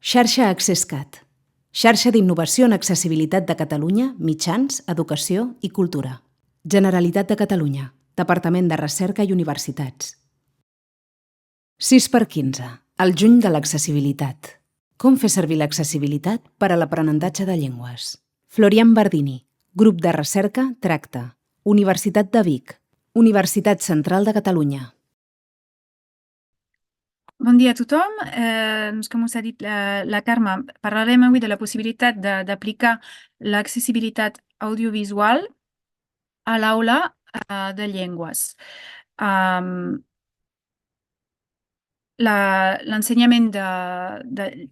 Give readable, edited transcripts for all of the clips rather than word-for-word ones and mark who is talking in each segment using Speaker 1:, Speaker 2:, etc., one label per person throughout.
Speaker 1: Xarxa AccessCat, xarxa d'innovació en accessibilitat de Catalunya, mitjans, educació i cultura. Generalitat de Catalunya, Departament de Recerca i Universitats. 6x15, el juny de l'accessibilitat. Com fer servir l'accessibilitat per a l'aprenentatge de llengües. Florian Bardini, Grup de Recerca Tracta, Universitat de Vic, Universitat Central de Catalunya.
Speaker 2: Bon dia a tothom. Com us ha dit la Carme, parlarem avui de la possibilitat d'aplicar l'accessibilitat audiovisual a l'aula de llengües. L'ensenyament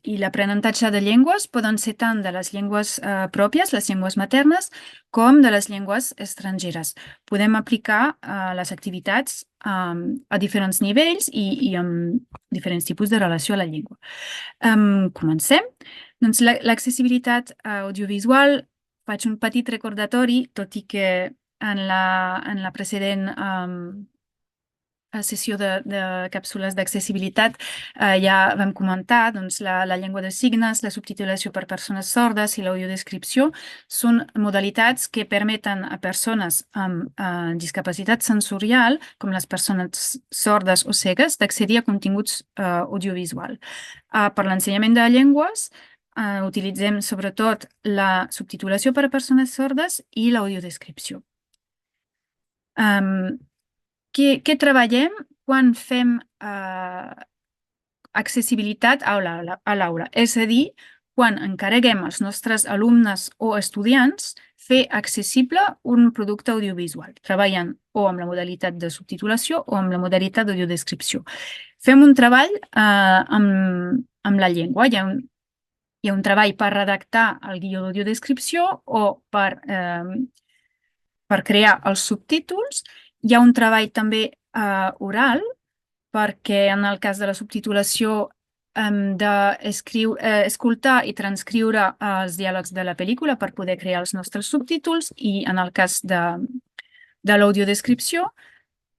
Speaker 2: i l'aprenentatge de llengües poden ser tant de les llengües pròpies, les llengües maternes, com de les llengües estrangeres. Podem aplicar les activitats a diferents nivells i amb diferents tipus de relació a la llengua. Comencem. Doncs l'accessibilitat audiovisual, faig un petit recordatori, tot i que en la precedent sessió de càpsules d'accessibilitat ja vam comentar la llengua de signes, la subtitulació per persones sordes i l'audiodescripció són modalitats que permeten a persones amb discapacitat sensorial, com les persones sordes o cegues, d'accedir a continguts audiovisuals. Per l'ensenyament de llengües utilitzem sobretot la subtitulació per a persones sordes i l'audiodescripció. Què treballem quan fem accessibilitat a l'aula? És a dir, quan encarreguem als nostres alumnes o estudiants fer accessible un producte audiovisual, treballant o amb la modalitat de subtitulació o amb la modalitat d'audiodescripció. Fem un treball amb la llengua. Hi ha un treball per redactar el guió d'audiodescripció o per crear els subtítols. Hi ha un treball també oral, perquè en el cas de la subtitulació hem d'escoltar i transcriure els diàlegs de la pel·lícula per poder crear els nostres subtítols, i en el cas de l'audiodescripció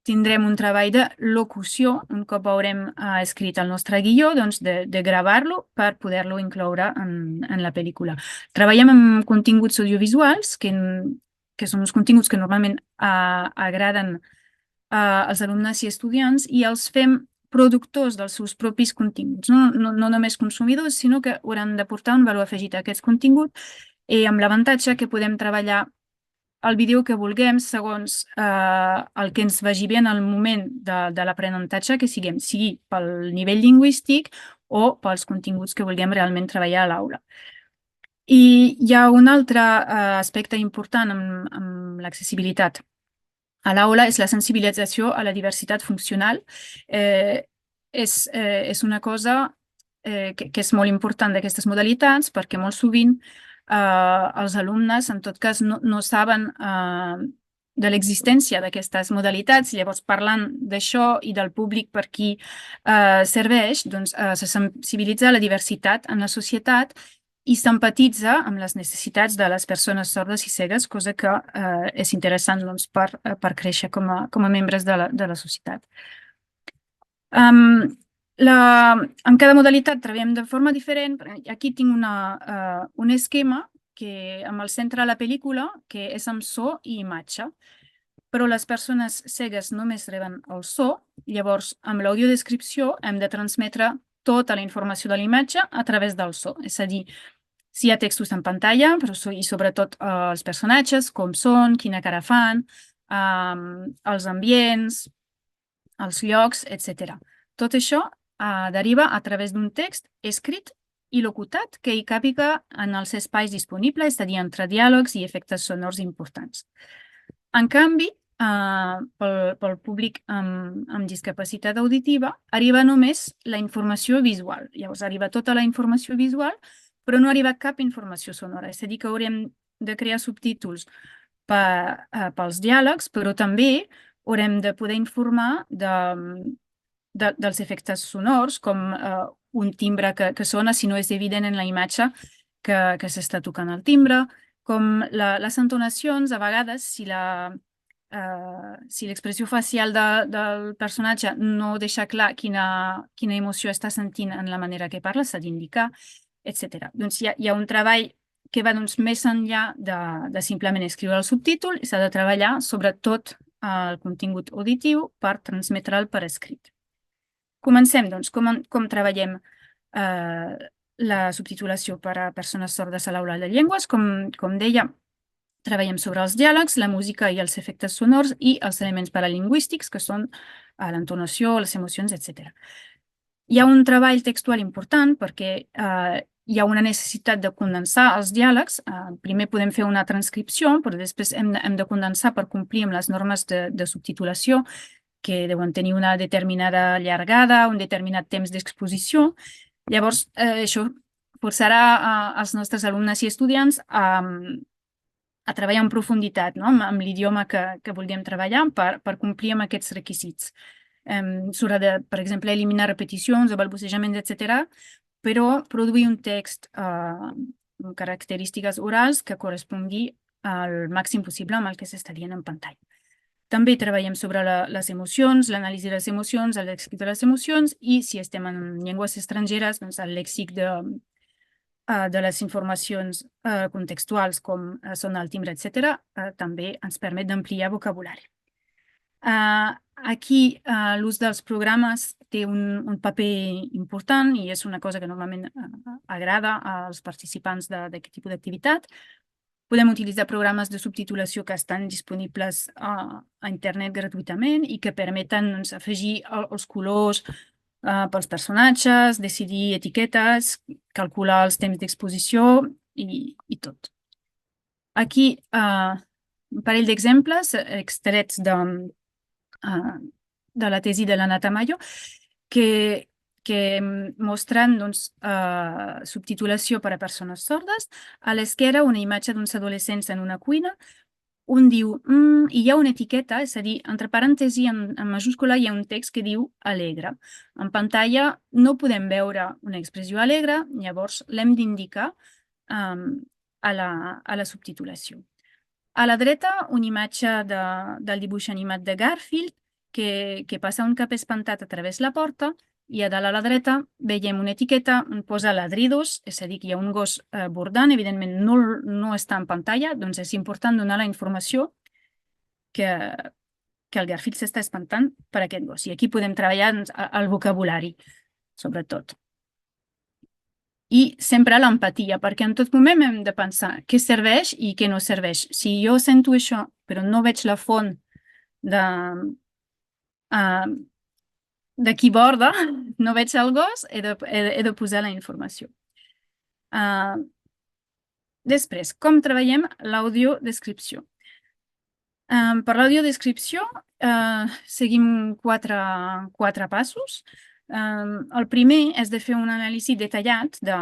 Speaker 2: tindrem un treball de locució, un cop haurem escrit el nostre guió, de gravar-lo per poder-lo incloure en la pel·lícula. Treballem amb continguts audiovisuals, que són uns continguts que normalment agraden als alumnes i estudiants, i els fem productors dels seus propis continguts, no només consumidors, sinó que hauran de portar un valor afegit a aquests continguts, i amb l'avantatge que podem treballar el vídeo que vulguem segons el que ens vagi bé en el moment de l'aprenentatge que sigui pel nivell lingüístic o pels continguts que vulguem realment treballar a l'aula. I hi ha un altre aspecte important amb l'accessibilitat a l'aula, és la sensibilització a la diversitat funcional. És una cosa que és molt important d'aquestes modalitats, perquè molt sovint els alumnes, en tot cas, no saben de l'existència d'aquestes modalitats. Llavors, parlant d'això i del públic per qui serveix, se sensibilitza a la diversitat en la societat i s'empatitza amb les necessitats de les persones sordes i cegues, cosa que és interessant per créixer com a membres de la societat. En cada modalitat treballem de forma diferent. Aquí tinc un esquema amb el centre a la pel·lícula, que és amb so i imatge, però les persones cegues només reben el so. Llavors, amb l'audiodescripció hem de transmetre tota la informació de la imatge a través del so. És a dir, si hi ha textos en pantalla, i sobretot els personatges, com són, quina cara fan, els ambients, els llocs, etc. Tot això deriva a través d'un text escrit i locutat que hi càpiga en els espais disponibles, és a dir, entre diàlegs i efectes sonors importants. En canvi, pel públic amb discapacitat auditiva, arriba només la informació visual. Llavors, arriba tota la informació visual, però no arriba cap informació sonora. És a dir, que haurem de crear subtítols pels diàlegs, però també haurem de poder informar dels efectes sonors, com un timbre que sona si no és evident en la imatge que s'està tocant el timbre, com les entonacions. A vegades, si si l'expressió facial del personatge no deixa clar quina emoció està sentint en la manera que parla, s'ha d'indicar, etc. Doncs hi ha un treball que va més enllà de simplement escriure el subtítol i s'ha de treballar sobretot el contingut auditiu per transmetre'l per escrit. Comencem, doncs, com treballem la subtitulació per a persones sordes a l'aula de llengües. Com deia, treballem sobre els diàlegs, la música i els efectes sonors i els elements paralingüístics, que són l'entonació, les emocions, etc. Hi ha un treball textual important perquè hi ha una necessitat de condensar els diàlegs. Primer podem fer una transcripció, però després hem de condensar per complir amb les normes de subtitulació, que deuen tenir una determinada llargada, un determinat temps d'exposició. Llavors, això forçarà els nostres alumnes i estudiants a treballar en profunditat, no? amb l'idioma que vulguem treballar per complir amb aquests requisits. S'haurà de, per exemple, eliminar repeticions o balbucejaments, etc., però produir un text amb característiques orals que correspongui al màxim possible amb el que s'està dient en pantalla. També treballem sobre les emocions, l'anàlisi de les emocions, el lèxic de les emocions i, si estem en llengües estrangeres, doncs el lèxic de les informacions contextuals, com són el timbre, etc., també ens permet d'ampliar vocabulari. Aquí l'ús dels programes té un paper important i és una cosa que normalment agrada als participants d'aquest tipus d'activitat. Podem utilitzar programes de subtitulació que estan disponibles a internet gratuïtament i que permeten afegir els colors pels personatges, decidir etiquetes, calcular els temps d'exposició i tot. Aquí un parell d'exemples extrets de la tesi de l'Anna Tamayo que mostren subtitulació per a persones sordes. A l'esquerra, una imatge d'uns adolescents en una cuina. Un diu, i hi ha una etiqueta, és a dir, entre parèntesi en majúscula hi ha un text que diu alegre. En pantalla no podem veure una expressió alegre, llavors l'hem d'indicar a la subtitulació. A la dreta, una imatge del dibuix animat de Garfield que passa un cap espantat a través de la porta i a dalt a la dreta veiem una etiqueta on posa ladridos, és a dir, que hi ha un gos bordant, evidentment no està en pantalla, doncs és important donar la informació que el Garfield s'està espantant per aquest gos. I aquí podem treballar el vocabulari, sobretot. I sempre l'empatia, perquè en tot moment hem de pensar què serveix i què no serveix. Si jo sento això, però no veig la font de qui borda, no veig el gos, he de posar la informació. Després, com treballem l'audiodescripció? Per l'audiodescripció seguim quatre passos. El primer és de fer un anàlisi detallat de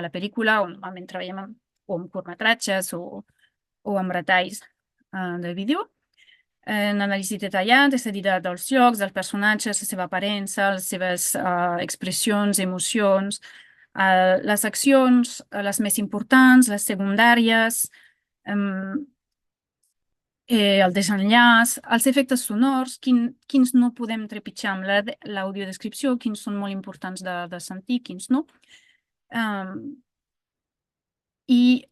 Speaker 2: la pel·lícula, on normalment treballem amb curtmetratges o amb retalls del vídeo. Un anàlisi detallat, és a dir, dels llocs, dels personatges, la seva aparença, les seves expressions, emocions, les accions, les més importants, les secundàries, el desenllaç, els efectes sonors, quins no podem trepitjar amb l'audiodescripció, quins són molt importants de sentir, quins no. I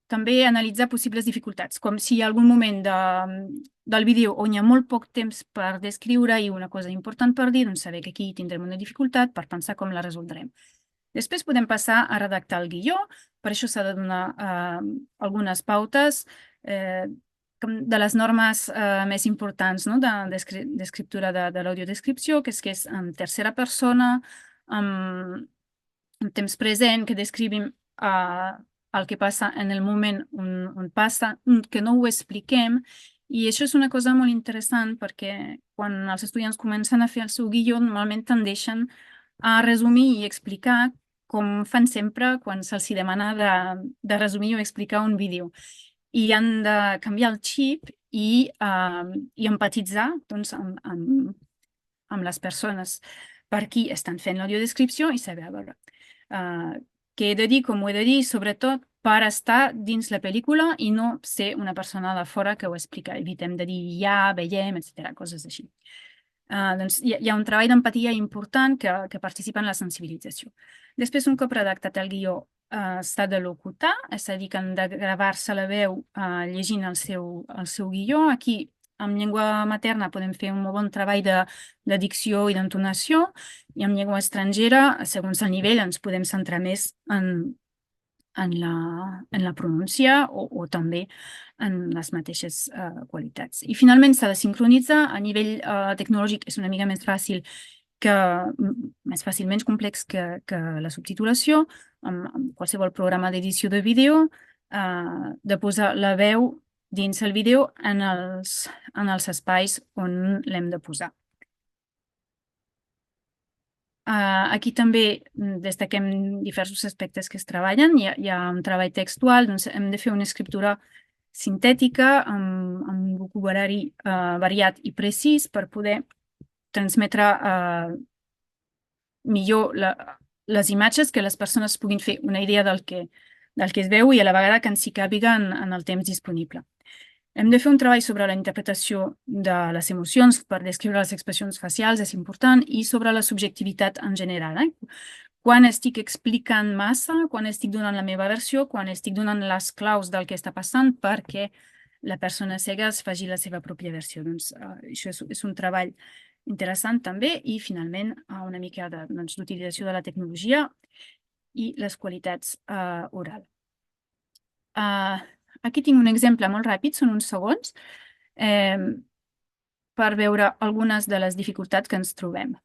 Speaker 2: també analitzar possibles dificultats, com si hi ha algun moment del vídeo on hi ha molt poc temps per descriure i una cosa important per dir, doncs saber que aquí tindrem una dificultat per pensar com la resoldrem. Després podem passar a redactar el guió, per això s'ha de donar algunes pautes de les normes més importants d'escriptura de l'audiodescripció, que és en tercera persona, en temps present, que descrivim el que passa en el moment on passa, que no ho expliquem. I això és una cosa molt interessant perquè quan els estudiants comencen a fer el seu guió normalment tendeixen a resumir i explicar com fan sempre quan se'ls demana de resumir o explicar un vídeo. I han de canviar el xip i empatitzar amb les persones per qui estan fent l'audiodescripció i saber, a veure, què he de dir, com ho he de dir, sobretot per estar dins la pel·lícula i no ser una persona de fora que ho explica. Evitem de dir ja, veiem, etc. Coses així. Doncs hi ha un treball d'empatia important que participa en la sensibilització. Després, un cop redactat el guió, s'ha de locutar, és a dir, que han de gravar-se la veu llegint el seu guió. Aquí, en llengua materna, podem fer un molt bon treball de dicció i d'entonació, i en llengua estrangera, segons el nivell, ens podem centrar més en la pronúncia o també en les mateixes qualitats. I finalment s'ha de sincronitzar. A nivell tecnològic és una mica més fàcil, menys complex que la subtitulació, amb qualsevol programa d'edició de vídeo, de posar la veu dins el vídeo en els espais on l'hem de posar. Aquí també destaquem diversos aspectes que es treballen. Hi ha un treball textual, doncs hem de fer una escriptura sintètica amb un vocabulari variat i precís per poder transmetre millor les imatges, que les persones puguin fer una idea del que es veu i a la vegada que ens hi càpiga en el temps disponible. Hem de fer un treball sobre la interpretació de les emocions per descriure les expressions facials, és important, i sobre la subjectivitat en general. Quan estic explicant massa, quan estic donant la meva versió, quan estic donant les claus del que està passant perquè la persona cega es faci la seva pròpia versió. Doncs això és un treball interessant també, i finalment una mica d'utilització de la tecnologia i les qualitats oral. Aquí tinc un exemple molt ràpid, són uns segons, per veure algunes de les dificultats que ens trobem.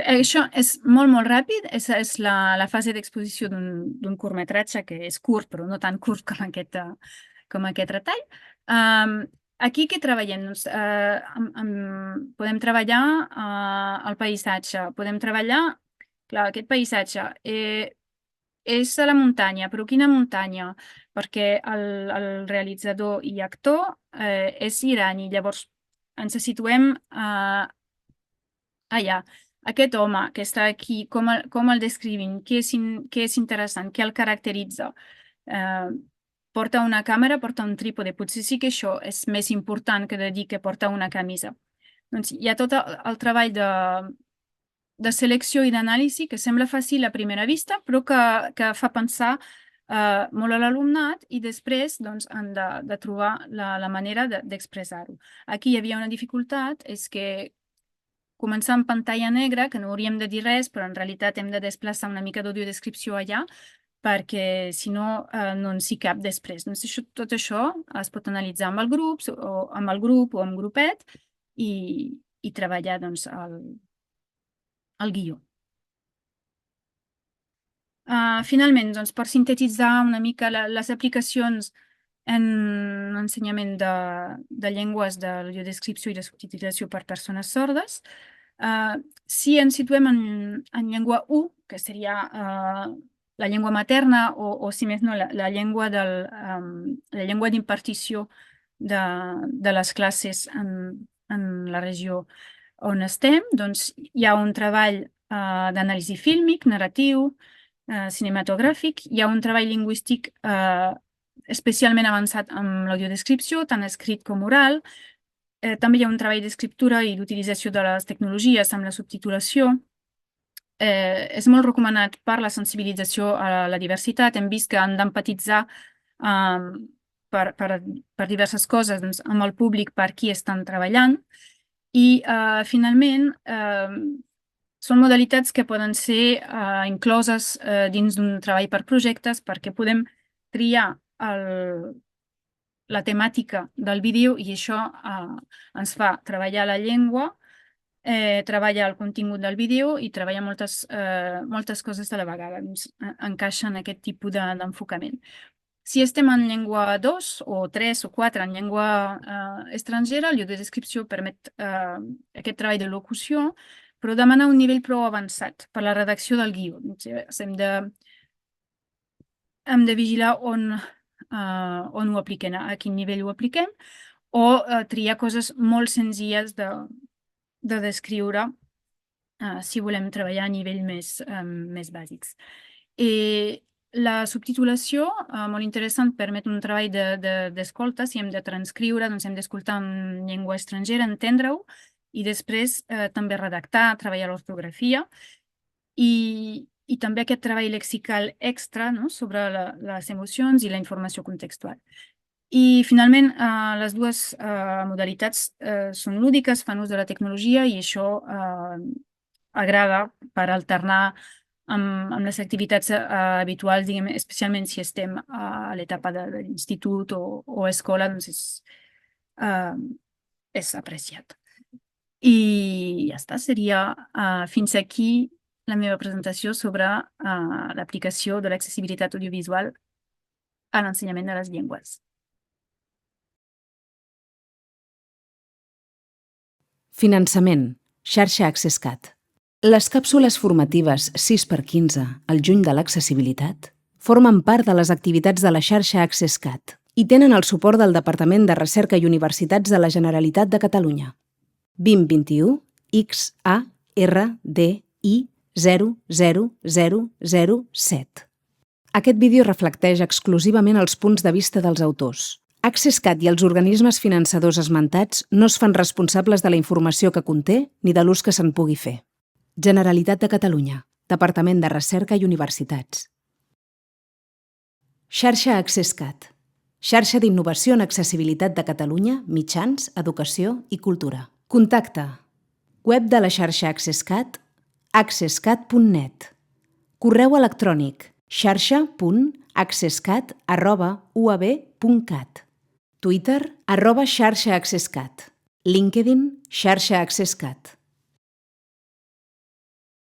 Speaker 2: Això és molt, molt ràpid. És la fase d'exposició d'un curtmetratge, que és curt, però no tan curt com aquest retall. Aquí què treballem? Podem treballar el paisatge. Podem treballar, clar, aquest paisatge és a la muntanya, però quina muntanya? Perquè el realitzador i actor és irani. Llavors ens situem allà. Aquest home que està aquí, com el descrivim? Què és interessant? Què el caracteritza? Porta una càmera, porta un trípode. Potser sí que això és més important que de dir que porta una camisa. Doncs hi ha tot el treball de selecció i d'anàlisi que sembla fàcil a primera vista, però que fa pensar molt a l'alumnat, i després han de trobar la manera d'expressar-ho. Aquí hi havia una dificultat, és que començar en pantalla negra, que no hauríem de dir res, però en realitat hem de desplaçar una mica d'audiodescripció allà, perquè si no, no ens hi cap després. Doncs tot això es pot analitzar amb el grup o amb grupet i treballar el guió. Finalment, per sintetitzar una mica les aplicacions en ensenyament de llengües de l'audiodescripció i de subtitulació per persones sordes, si ens situem en llengua 1, que seria la llengua materna o si més no, la llengua d'impartició de les classes en la regió on estem, doncs hi ha un treball d'anàlisi fílmic, narratiu, cinematogràfic. Hi ha un treball lingüístic especialment avançat amb l'audiodescripció, tant escrit com oral. També hi ha un treball d'escriptura i d'utilització de les tecnologies amb la subtitulació. És molt recomanat per la sensibilització a la diversitat. Hem vist que han d'empatitzar per diverses coses amb el públic per qui estan treballant. I finalment, són modalitats que poden ser incloses dins d'un treball per projectes, perquè podem triar la temàtica del vídeo i això ens fa treballar la llengua, treballar el contingut del vídeo i treballar moltes coses a la vegada. Encaixa en aquest tipus d'enfocament. Si estem en llengua 2 o 3 o 4 en llengua estrangera, l'audiodescripció permet aquest treball de locució, però demana un nivell prou avançat per la redacció del guió. Hem de vigilar on ho apliquem, a quin nivell ho apliquem, o triar coses molt senzilles de descriure si volem treballar a nivell més bàsics. I la subtitulació, molt interessant, permet un treball d'escolta. Si hem de transcriure, doncs hem d'escoltar en llengua estrangera, entendre-ho, i després també redactar, treballar l'ortografia, i també aquest treball lexical extra sobre les emocions i la informació contextual. I finalment, les dues modalitats són lúdiques, fan ús de la tecnologia, i això agrada per alternar amb les activitats habituals, especialment si estem a l'etapa de l'institut o escola, doncs és apreciat. I ja està, seria fins aquí la meva presentació sobre l'aplicació de l'accessibilitat audiovisual a l'ensenyament de les llengües.
Speaker 1: Finançament, xarxa AccessCat. Les càpsules formatives 6x15 al juny de l'accessibilitat formen part de les activitats de la xarxa AccessCat i tenen el suport del Departament de Recerca i Universitats de la Generalitat de Catalunya. 2021 XARDI 00007. Aquest vídeo reflecteix exclusivament els punts de vista dels autors. AccessCat i els organismes finançadors esmentats no es fan responsables de la informació que conté ni de l'ús que se'n pugui fer. Generalitat de Catalunya, Departament de Recerca i Universitats. Xarxa AccessCat. Xarxa d'innovació en accessibilitat de Catalunya, mitjans, educació i cultura. Contacte. Web de la xarxa AccessCat, accesscat.net. Correu electrònic, xarxa.accesscat@uab.cat. Twitter, @xarxaaccesscat. LinkedIn, xarxa AccessCat.